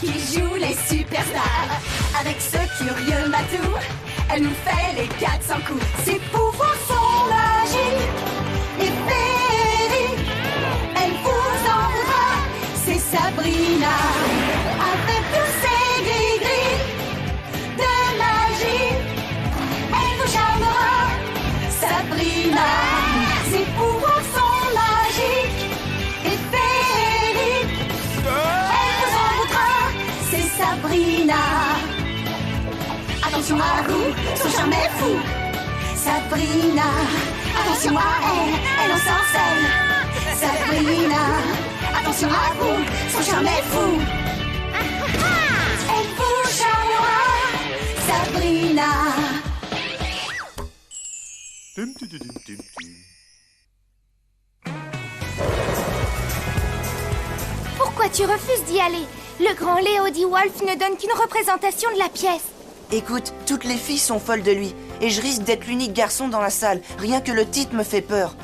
qui joue les superstars. Avec ce curieux matou, elle nous fait les 400 coups. Ses pouvoirs sont magiques et féeriques. Elle vous en voudra, c'est Sabrina. Avec tous ses gris-gris de magie, elle vous charmera, Sabrina. Ses pouvoirs sont magiques et féeriques. Elle vous en voudra, c'est Sabrina. Attention à vous, son charme est fou. Sabrina, attention à elle, elle ensorcelle. Sabrina, attention à vous, son charme est fou. Elle vous charmera, Sabrina. Pourquoi tu refuses d'y aller? Le grand Léo D. Wolf ne donne qu'une représentation de la pièce. Écoute, toutes les filles sont folles de lui. Et je risque d'être l'unique garçon dans la salle. Rien que le titre me fait peur.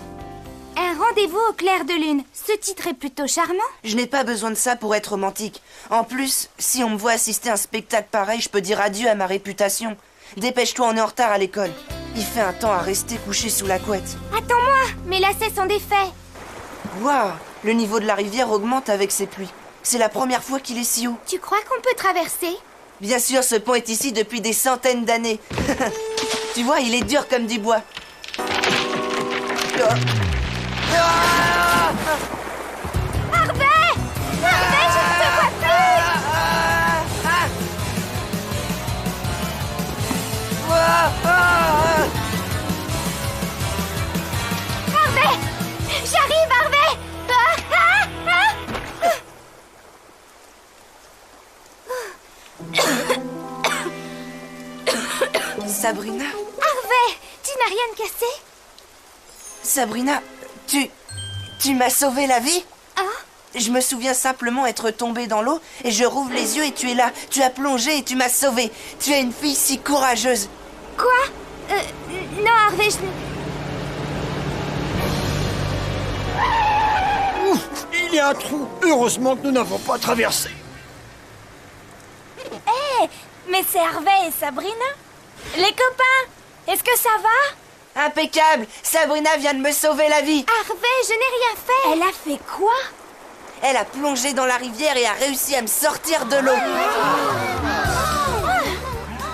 Un rendez-vous au clair de lune. Ce titre est plutôt charmant. Je n'ai pas besoin de ça pour être romantique. En plus, si on me voit assister à un spectacle pareil, je peux dire adieu à ma réputation. Dépêche-toi, on est en retard à l'école. Il fait un temps à rester couché sous la couette. Attends-moi, mes lacets sont défaits. Waouh, le niveau de la rivière augmente avec ces pluies. C'est la première fois qu'il est si haut. Tu crois qu'on peut traverser? Bien sûr, ce pont est ici depuis des centaines d'années. Tu vois, il est dur comme du bois. Harvey! Harvey, je ne te vois plus! Harvey! J'arrive, Harvey! Sabrina? Harvey, tu n'as rien cassé? Sabrina, tu m'as sauvé la vie? Hein? Je me souviens simplement être tombée dans l'eau et je rouvre les yeux et tu es là. Tu as plongé et tu m'as sauvée. Tu es une fille si courageuse. Quoi? Non, Harvey, je... Ouf, il y a un trou. Heureusement que nous n'avons pas traversé. Hé, mais c'est Harvey et Sabrina. Les copains, est-ce que ça va? Impeccable! Sabrina vient de me sauver la vie. Harvey, je n'ai rien fait. Elle a fait quoi? Elle a plongé dans la rivière et a réussi à me sortir de l'eau.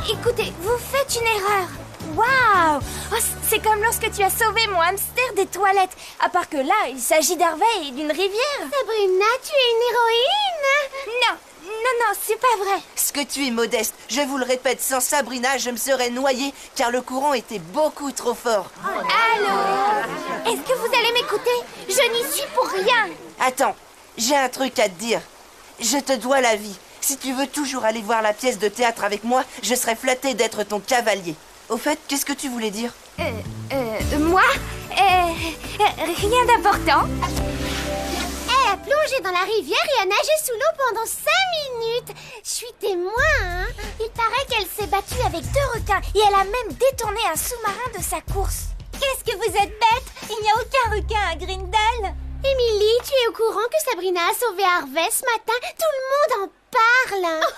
Écoutez, vous faites une erreur. Waouh! Oh, c'est comme lorsque tu as sauvé mon hamster des toilettes. À part que là, il s'agit d'Harvey et d'une rivière. Sabrina, tu es une héroïne. Non, c'est pas vrai. Ce que tu es modeste. Je vous le répète, sans Sabrina, je me serais noyée car le courant était beaucoup trop fort. Allô? Est-ce que vous allez m'écouter? Je n'y suis pour rien. Attends, j'ai un truc à te dire. Je te dois la vie. Si tu veux toujours aller voir la pièce de théâtre avec moi, je serais flattée d'être ton cavalier. Au fait, qu'est-ce que tu voulais dire? Moi? Rien d'important. Elle a plongé dans la rivière et a nagé sous l'eau pendant 5 minutes. Je suis témoin, hein. Il paraît qu'elle s'est battue avec 2 requins et elle a même détourné un sous-marin de sa course. Qu'est-ce que vous êtes bête? Il n'y a aucun requin à Grindel. Émilie, tu es au courant que Sabrina a sauvé Harvey ce matin? Tout le monde en parle. Oh,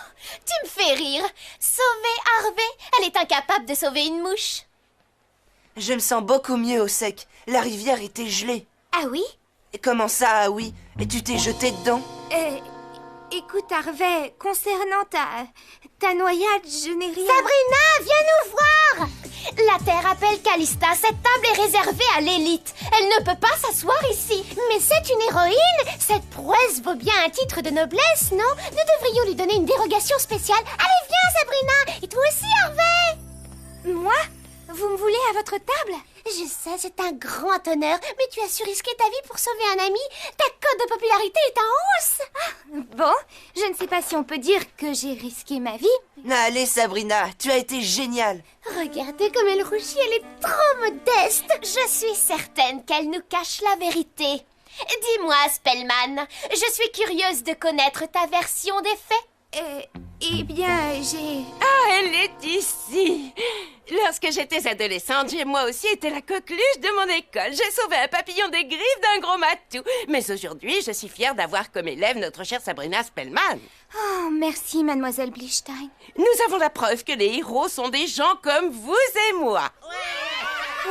tu me fais rire. Sauver Harvey? Elle est incapable de sauver une mouche. Je me sens beaucoup mieux au sec. La rivière était gelée. Ah oui? Et comment ça, ah oui? Et tu t'es jeté dedans? Écoute Harvey, concernant ta noyade, je n'ai rien... Sabrina, viens nous voir. La Terre appelle Calista. Cette table est réservée à l'élite. Elle ne peut pas s'asseoir ici. Mais c'est une héroïne. Cette prouesse vaut bien un titre de noblesse, non? Nous devrions lui donner une dérogation spéciale. Allez, viens Sabrina. Et toi aussi, Harvey. Moi? Vous me voulez à votre table? Je sais, c'est un grand honneur, mais tu as su risquer ta vie pour sauver un ami. Ta cote de popularité est en hausse. Bon, je ne sais pas si on peut dire que j'ai risqué ma vie. Allez Sabrina, tu as été géniale. Regardez comme elle rougit, elle est trop modeste. Je suis certaine qu'elle nous cache la vérité. Dis-moi, Spellman, je suis curieuse de connaître ta version des faits. Eh bien, j'ai... Ah, elle est ici. Lorsque j'étais adolescente, j'ai moi aussi été la coqueluche de mon école. J'ai sauvé un papillon des griffes d'un gros matou. Mais aujourd'hui, je suis fière d'avoir comme élève notre chère Sabrina Spellman. Oh, merci, mademoiselle Blichstein. Nous avons la preuve que les héros sont des gens comme vous et moi.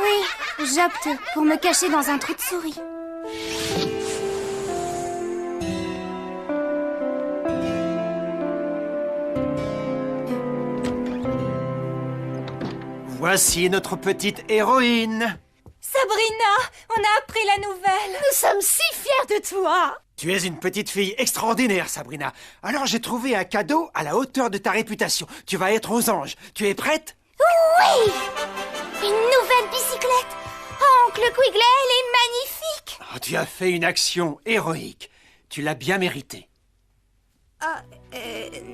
Oui, j'opte pour me cacher dans un trou de souris. Voici notre petite héroïne. Sabrina, on a appris la nouvelle. Nous sommes si fiers de toi. Tu es une petite fille extraordinaire, Sabrina. Alors j'ai trouvé un cadeau à la hauteur de ta réputation. Tu vas être aux anges. Tu es prête? Oui! Une nouvelle bicyclette. Oh, Oncle Quigley, elle est magnifique. Oh, tu as fait une action héroïque. Tu l'as bien méritée.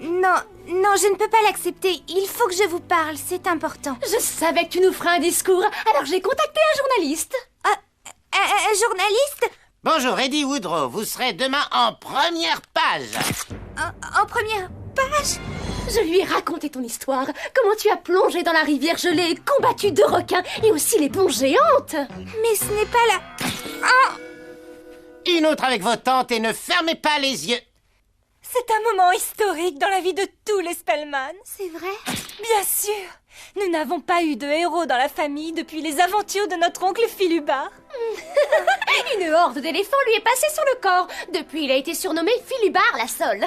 Non, je ne peux pas l'accepter. Il faut que je vous parle, c'est important. Je savais que tu nous ferais un discours, alors j'ai contacté un journaliste. Un journaliste? Bonjour, Eddie Woodrow. Vous serez demain en première page. En première page? Je lui ai raconté ton histoire, comment tu as plongé dans la rivière gelée et combattu 2 requins, et aussi les ponts géantes. Mais ce n'est pas la... Une autre avec vos tantes et ne fermez pas les yeux. C'est un moment historique dans la vie de tous les Spellman. C'est vrai? Bien sûr. Nous n'avons pas eu de héros dans la famille depuis les aventures de notre oncle Philubar. Une horde d'éléphants lui est passée sur le corps. Depuis, il a été surnommé Philubar la Sole.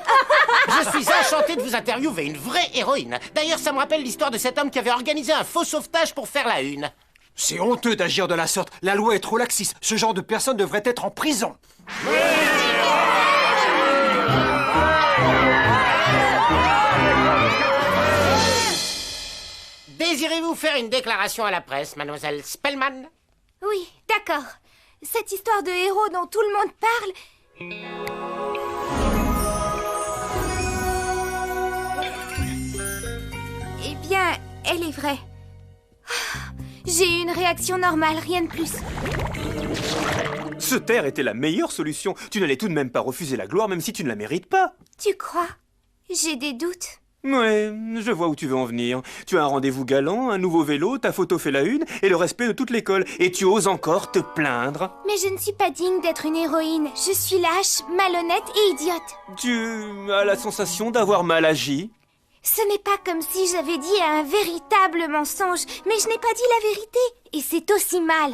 Je suis enchanté de vous interviewer, une vraie héroïne. D'ailleurs, ça me rappelle l'histoire de cet homme qui avait organisé un faux sauvetage pour faire la une. C'est honteux d'agir de la sorte. La loi est trop laxiste. Ce genre de personne devrait être en prison. Désirez-vous faire une déclaration à la presse, mademoiselle Spellman? Oui, d'accord. Cette histoire de héros dont tout le monde parle... Eh bien, elle est vraie. J'ai eu une réaction normale, rien de plus. Se taire était la meilleure solution. Tu n'allais tout de même pas refuser la gloire, même si tu ne la mérites pas. Tu crois? J'ai des doutes. Ouais, je vois où tu veux en venir. Tu as un rendez-vous galant, un nouveau vélo, ta photo fait la une, et le respect de toute l'école. Et tu oses encore te plaindre. Mais je ne suis pas digne d'être une héroïne. Je suis lâche, malhonnête et idiote. Tu as la sensation d'avoir mal agi. Ce n'est pas comme si j'avais dit un véritable mensonge, mais je n'ai pas dit la vérité. Et c'est aussi mal.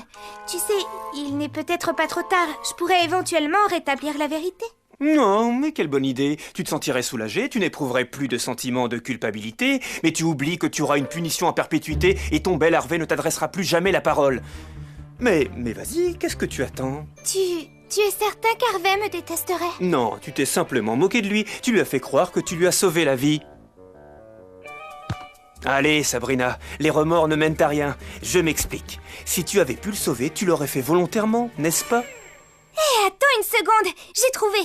Tu sais, il n'est peut-être pas trop tard. Je pourrais éventuellement rétablir la vérité. Non, mais quelle bonne idée. Tu te sentirais soulagé, tu n'éprouverais plus de sentiment de culpabilité, mais tu oublies que tu auras une punition à perpétuité et ton bel Harvey ne t'adressera plus jamais la parole. Mais vas-y, qu'est-ce que tu attends? Tu es certain qu'Harvey me détesterait? Non, tu t'es simplement moqué de lui. Tu lui as fait croire que tu lui as sauvé la vie. Allez, Sabrina, les remords ne mènent à rien. Je m'explique. Si tu avais pu le sauver, tu l'aurais fait volontairement, n'est-ce pas? Hé, attends une seconde, j'ai trouvé.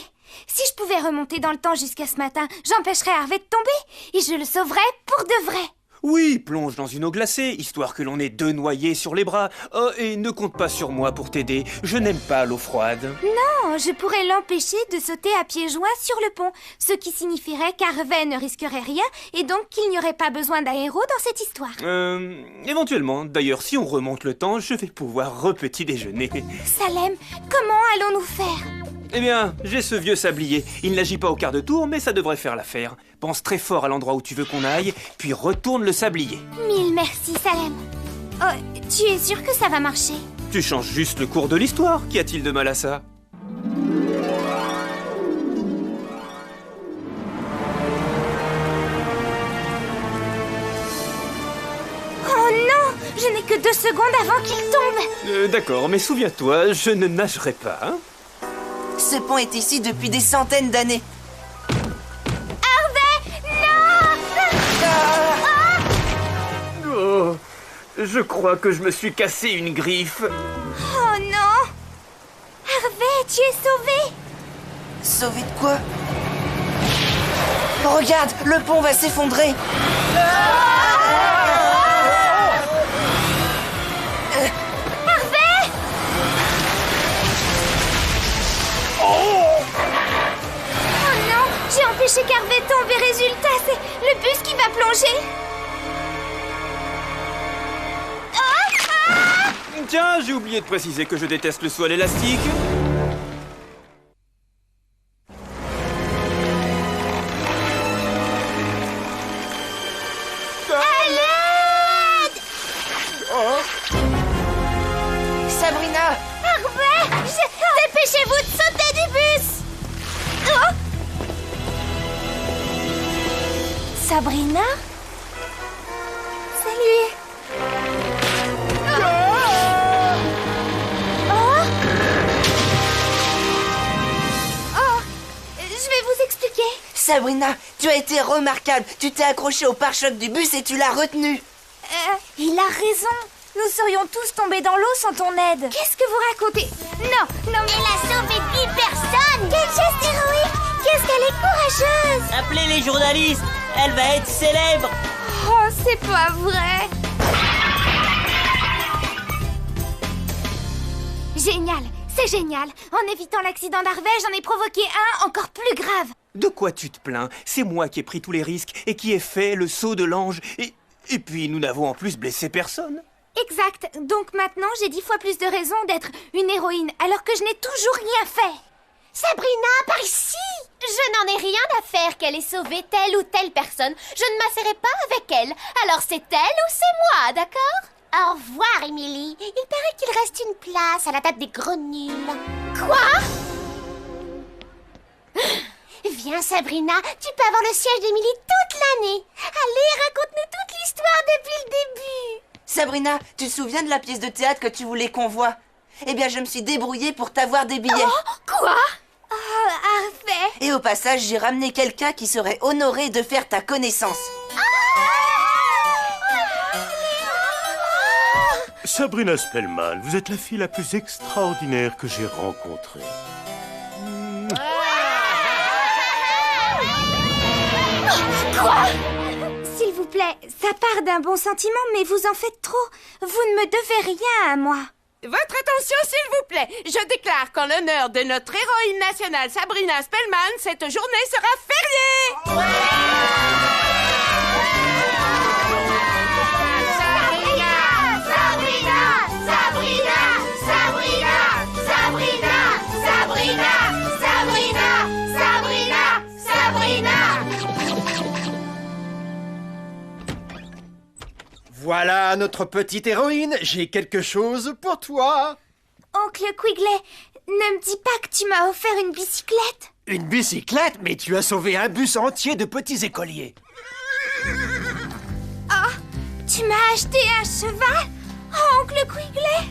Si je pouvais remonter dans le temps jusqu'à ce matin, j'empêcherais Harvey de tomber et je le sauverais pour de vrai. Oui, plonge dans une eau glacée, histoire que l'on ait 2 noyés sur les bras. Oh, et ne compte pas sur moi pour t'aider. Je n'aime pas l'eau froide. Non, je pourrais l'empêcher de sauter à pieds joints sur le pont, ce qui signifierait qu'Harvey ne risquerait rien et donc qu'il n'y aurait pas besoin d'un héros dans cette histoire. Éventuellement. D'ailleurs, si on remonte le temps, je vais pouvoir repetit déjeuner. Salem, comment allons-nous faire? Eh bien, j'ai ce vieux sablier. Il n'agit pas au quart de tour, mais ça devrait faire l'affaire. Pense très fort à l'endroit où tu veux qu'on aille, puis retourne le sablier. Mille merci, Salem. Oh, tu es sûr que ça va marcher? Tu changes juste le cours de l'histoire. Qu'y a-t-il de mal à ça? Oh non! Je n'ai que 2 secondes avant qu'il tombe. D'accord, mais souviens-toi, je ne nagerai pas, hein? Ce pont est ici depuis des centaines d'années. Harvey! Non! Oh, je crois que je me suis cassé une griffe. Oh non! Harvey, tu es sauvé! Sauvé de quoi? Regarde, le pont va s'effondrer. J'ai empêché qu'Harvey tombe et résultat, c'est le bus qui va plonger. Tiens, j'ai oublié de préciser que je déteste le saut à l'élastique. Sabrina! Harvey, dépêchez-vous de sauter du bus. Sabrina? Salut. Je vais vous expliquer. Sabrina, tu as été remarquable. Tu t'es accrochée au pare-choc du bus et tu l'as retenu. Il a raison. Nous serions tous tombés dans l'eau sans ton aide. Qu'est-ce que vous racontez? Non, mais... Elle a sauvé 10 personnes. Quel geste héroïque. Qu'est-ce qu'elle est courageuse. Appelez les journalistes. Elle va être célèbre. Oh, c'est pas vrai. Génial, c'est génial. En évitant l'accident d'Harvey, j'en ai provoqué un encore plus grave. De quoi tu te plains? C'est moi qui ai pris tous les risques et qui ai fait le saut de l'ange. Et puis, nous n'avons en plus blessé personne. Exact. Donc maintenant, j'ai 10 fois plus de raisons d'être une héroïne, alors que je n'ai toujours rien fait. Sabrina, par ici. Je n'en ai rien à faire qu'elle ait sauvé telle ou telle personne. Je ne m'asserai pas avec elle. Alors c'est elle ou c'est moi, d'accord? Au revoir, Emily. Il paraît qu'il reste une place à la table des gros nuls. Quoi? Viens, Sabrina. Tu peux avoir le siège d'Emily toute l'année. Allez, raconte-nous toute l'histoire depuis le début. Sabrina, tu te souviens de la pièce de théâtre que tu voulais qu'on voie? Eh bien, je me suis débrouillée pour t'avoir des billets. Oh, quoi? Oh, Harvey. Et au passage, j'ai ramené quelqu'un qui serait honoré de faire ta connaissance. Sabrina Spellman, vous êtes la fille la plus extraordinaire que j'ai rencontrée. Quoi? S'il vous plaît, ça part d'un bon sentiment, mais vous en faites trop. Vous ne me devez rien à moi. Votre attention, s'il vous plaît. Je déclare qu'en l'honneur de notre héroïne nationale Sabrina Spellman, cette journée sera fériée. Voilà notre petite héroïne, j'ai quelque chose pour toi. Oncle Quigley, ne me dis pas que tu m'as offert une bicyclette. Une bicyclette? Mais tu as sauvé un bus entier de petits écoliers. Oh, tu m'as acheté un cheval? Oh, Oncle Quigley.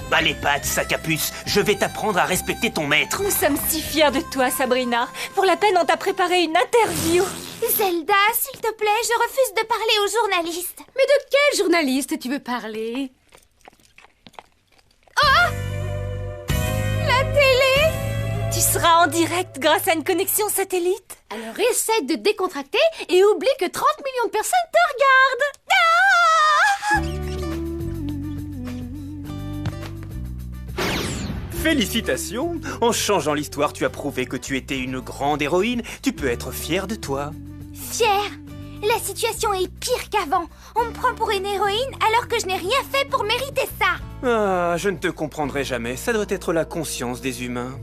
Bah les pattes, sac à puce, je vais t'apprendre à respecter ton maître. Nous sommes si fiers de toi, Sabrina. Pour la peine, on t'a préparé une interview. Zelda, s'il te plaît, je refuse de parler aux journalistes. Mais de quel journaliste tu veux parler? Oh! La télé! Tu seras en direct grâce à une connexion satellite. Alors essaie de décontracter et oublie que 30 millions de personnes te regardent. Félicitations! En changeant l'histoire, tu as prouvé que tu étais une grande héroïne. Tu peux être fière de toi. Fière? La situation est pire qu'avant. On me prend pour une héroïne alors que je n'ai rien fait pour mériter ça. Ah, je ne te comprendrai jamais. Ça doit être la conscience des humains.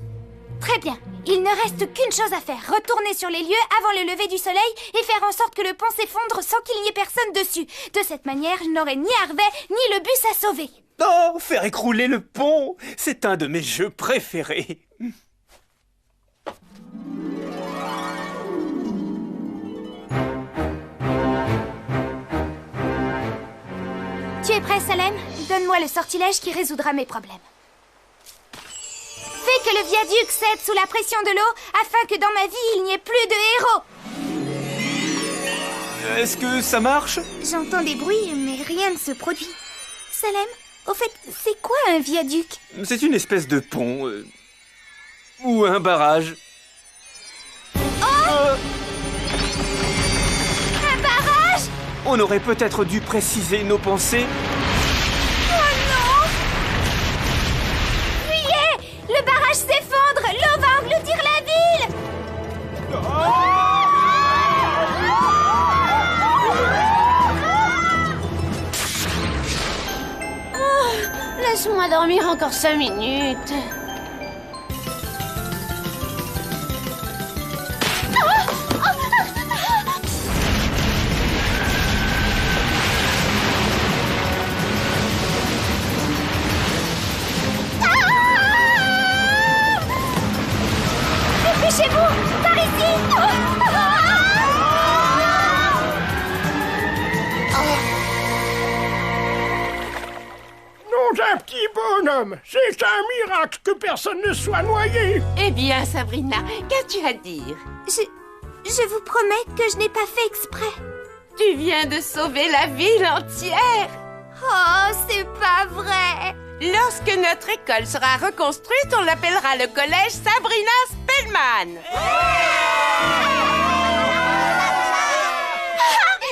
Très bien. Il ne reste qu'une chose à faire. Retourner sur les lieux avant le lever du soleil et faire en sorte que le pont s'effondre sans qu'il n'y ait personne dessus. De cette manière, je n'aurai ni Harvey ni le bus à sauver. Oh, faire écrouler le pont! C'est un de mes jeux préférés. Tu es prêt, Salem? Donne-moi le sortilège qui résoudra mes problèmes. Fais que le viaduc cède sous la pression de l'eau afin que dans ma vie, il n'y ait plus de héros. Est-ce que ça marche? J'entends des bruits, mais rien ne se produit. Salem, au fait, c'est quoi un viaduc? C'est une espèce de pont. Ou un barrage. Oh! Un barrage? On aurait peut-être dû préciser nos pensées. Oh non! Fuyez! Le barrage s'effondre! L'eau va engloutir la ville! Laisse-moi dormir encore 5 minutes. Dépêchez-vous! Par ici! Nom d'un petit bonhomme, c'est un miracle que personne ne soit noyé. Eh bien, Sabrina, qu'as-tu à dire? Je vous promets que je n'ai pas fait exprès. Tu viens de sauver la ville entière. Oh, c'est pas vrai. Lorsque notre école sera reconstruite, on l'appellera le collège Sabrina Spellman.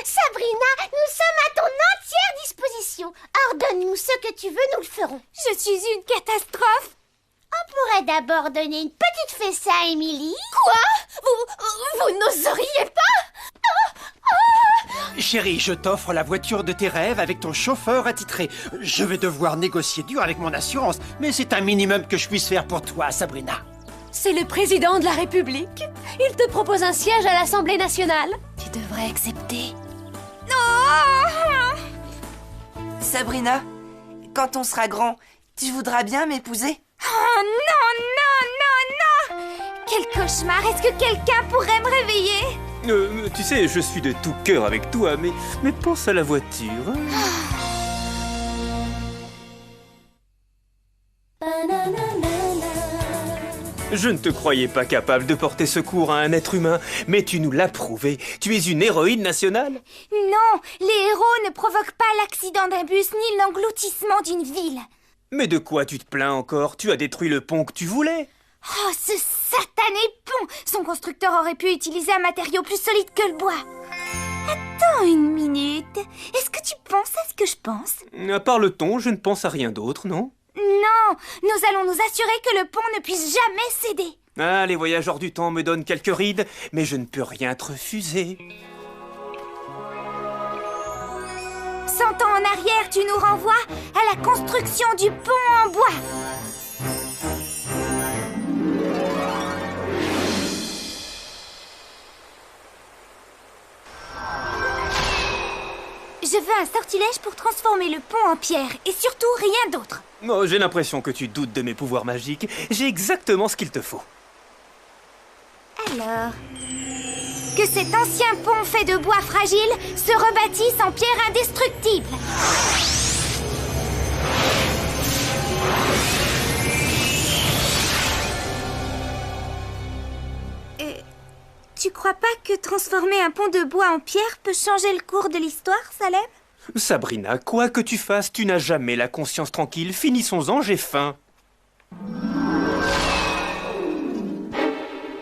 Sabrina, nous sommes à ton entière disposition. Ordonne-nous ce que tu veux, nous le ferons. Je suis une catastrophe. On pourrait d'abord donner une petite fessée à Émilie. Quoi? Vous n'oseriez pas? Chérie, je t'offre la voiture de tes rêves avec ton chauffeur attitré. Je vais devoir négocier dur avec mon assurance, mais c'est un minimum que je puisse faire pour toi, Sabrina. C'est le président de la République. Il te propose un siège à l'Assemblée nationale. Tu devrais accepter. Sabrina, quand on sera grand, tu voudras bien m'épouser? Oh non, non, non, non! Quel cauchemar! Est-ce que quelqu'un pourrait me réveiller? Tu sais, je suis de tout cœur avec toi, mais pense à la voiture. Je ne te croyais pas capable de porter secours à un être humain, mais tu nous l'as prouvé. Tu es une héroïne nationale. Non, les héros ne provoquent pas l'accident d'un bus ni l'engloutissement d'une ville. Mais de quoi tu te plains encore? Tu as détruit le pont que tu voulais. Oh, ce satané pont! Son constructeur aurait pu utiliser un matériau plus solide que le bois. Attends une minute. Est-ce que tu penses à ce que je pense? À part le ton, je ne pense à rien d'autre, non? Non, nous allons nous assurer que le pont ne puisse jamais céder. Ah, les voyageurs du temps me donnent quelques rides, mais je ne peux rien te refuser. 100 ans en arrière, tu nous renvoies à la construction du pont en bois. Je veux un sortilège pour transformer le pont en pierre, et surtout rien d'autre. Oh, j'ai l'impression que tu doutes de mes pouvoirs magiques. J'ai exactement ce qu'il te faut. Alors, que cet ancien pont fait de bois fragile se rebâtisse en pierre indestructible. Tu crois pas que transformer un pont de bois en pierre peut changer le cours de l'histoire, Salem? Sabrina, quoi que tu fasses, tu n'as jamais la conscience tranquille. Finissons-en, j'ai faim.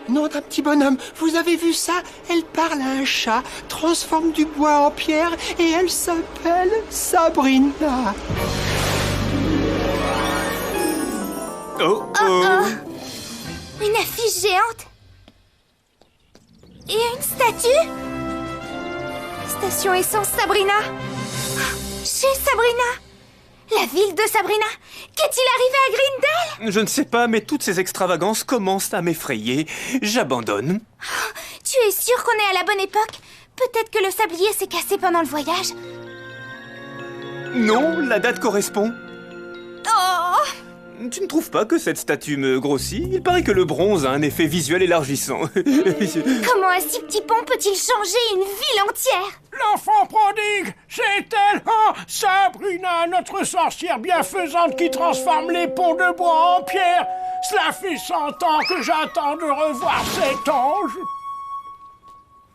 Nom d'un petit bonhomme, vous avez vu ça? Elle parle à un chat, transforme du bois en pierre et elle s'appelle Sabrina. Oh, oh. Une affiche géante? Et une statue? Station essence Sabrina. Chez Sabrina. La ville de Sabrina. Qu'est-il arrivé à Greendale? Je ne sais pas, mais toutes ces extravagances commencent à m'effrayer. J'abandonne. Tu es sûr qu'on est à la bonne époque? Peut-être que le sablier s'est cassé pendant le voyage. Non, la date correspond. Oh! Tu ne trouves pas que cette statue me grossit? Il paraît que le bronze a un effet visuel élargissant. Comment un si petit pont peut-il changer une ville entière? L'enfant prodigue, c'est elle! Oh, Sabrina, notre sorcière bienfaisante qui transforme les ponts de bois en pierre. Cela fait 100 ans que j'attends de revoir cet ange.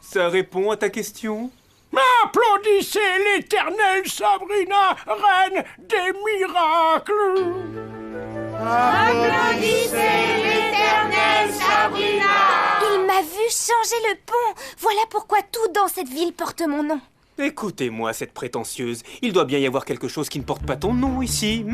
Ça répond à ta question? Applaudissez l'éternelle Sabrina, reine des miracles! Applaudissez l'éternelle Sabrina! Il m'a vu changer le pont. Voilà pourquoi tout dans cette ville porte mon nom. Écoutez-moi, cette prétentieuse. Il doit bien y avoir quelque chose qui ne porte pas ton nom ici.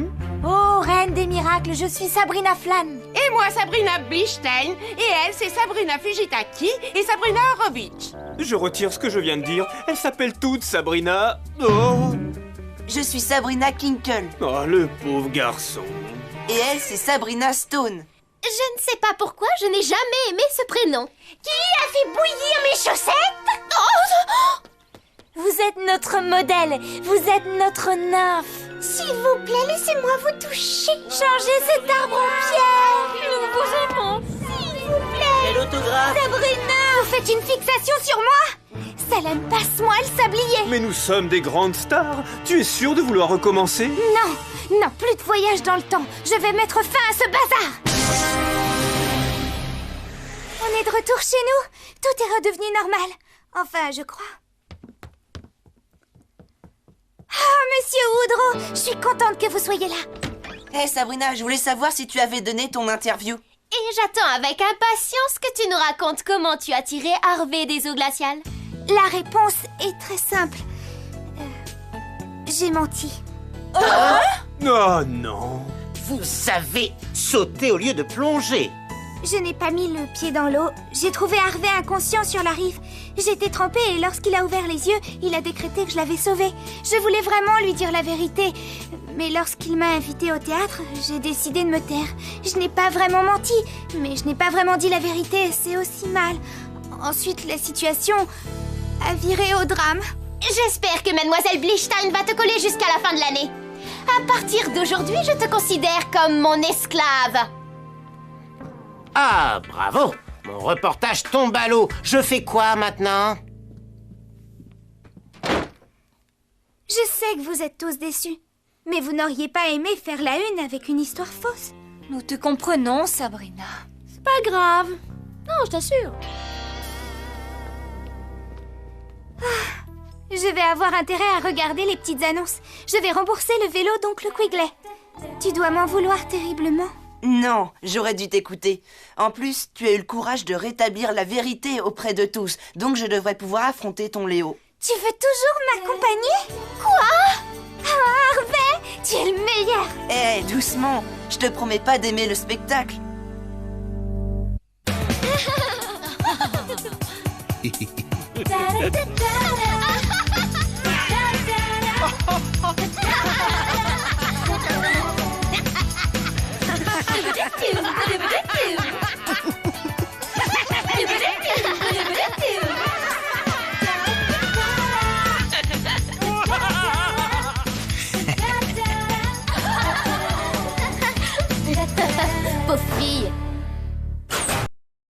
Oh, reine des miracles, je suis Sabrina Flan. Et moi, Sabrina Blichstein. Et elle, c'est Sabrina Fujitaki et Sabrina Horowitz. Je retire ce que je viens de dire. Elles s'appellent toutes Sabrina. Oh! je suis Sabrina Kinkle. Oh, le pauvre garçon. Et elle, c'est Sabrina Stone. Je ne sais pas pourquoi, je n'ai jamais aimé ce prénom. Qui a fait bouillir mes chaussettes? Vous êtes notre modèle, vous êtes notre nymphe. S'il vous plaît, laissez-moi vous toucher. Changez cet arbre en pierre. Nous vous aimons. S'il vous plaît. Quel autographe? Sabrina, vous faites une fixation sur moi? Salem, passe-moi le sablier. Mais nous sommes des grandes stars. Tu es sûre de vouloir recommencer? Non, plus de voyage dans le temps. Je vais mettre fin à ce bazar. On est de retour chez nous. Tout est redevenu normal. Enfin, je crois. Monsieur Woodrow, je suis contente que vous soyez là. Hé Sabrina, je voulais savoir si tu avais donné ton interview. Et j'attends avec impatience que tu nous racontes comment tu as tiré Harvey des eaux glaciales. La réponse est très simple. J'ai menti. Oh non. Vous avez sauté au lieu de plonger. Je n'ai pas mis le pied dans l'eau. J'ai trouvé Harvey inconscient sur la rive. J'étais trempée et lorsqu'il a ouvert les yeux, il a décrété que je l'avais sauvé. Je voulais vraiment lui dire la vérité. Mais lorsqu'il m'a invitée au théâtre, j'ai décidé de me taire. Je n'ai pas vraiment menti, mais je n'ai pas vraiment dit la vérité. C'est aussi mal. Ensuite, la situation a viré au drame. J'espère que Mademoiselle Blichstein va te coller jusqu'à la fin de l'année. À partir d'aujourd'hui, je te considère comme mon esclave. Ah, bravo! Mon reportage tombe à l'eau. Je fais quoi maintenant? Je sais que vous êtes tous déçus. Mais vous n'auriez pas aimé faire la une avec une histoire fausse. Nous te comprenons, Sabrina. C'est pas grave. Non, je t'assure. Je vais avoir intérêt à regarder les petites annonces. Je vais rembourser le vélo d'oncle Quigley. Tu dois m'en vouloir terriblement. Non, j'aurais dû t'écouter. En plus, tu as eu le courage de rétablir la vérité auprès de tous. Donc je devrais pouvoir affronter ton Léo. Tu veux toujours m'accompagner? Quoi? Ah, Harvey, tu es le meilleur. Hé, doucement. Je te promets pas d'aimer le spectacle. Da, da, da, da.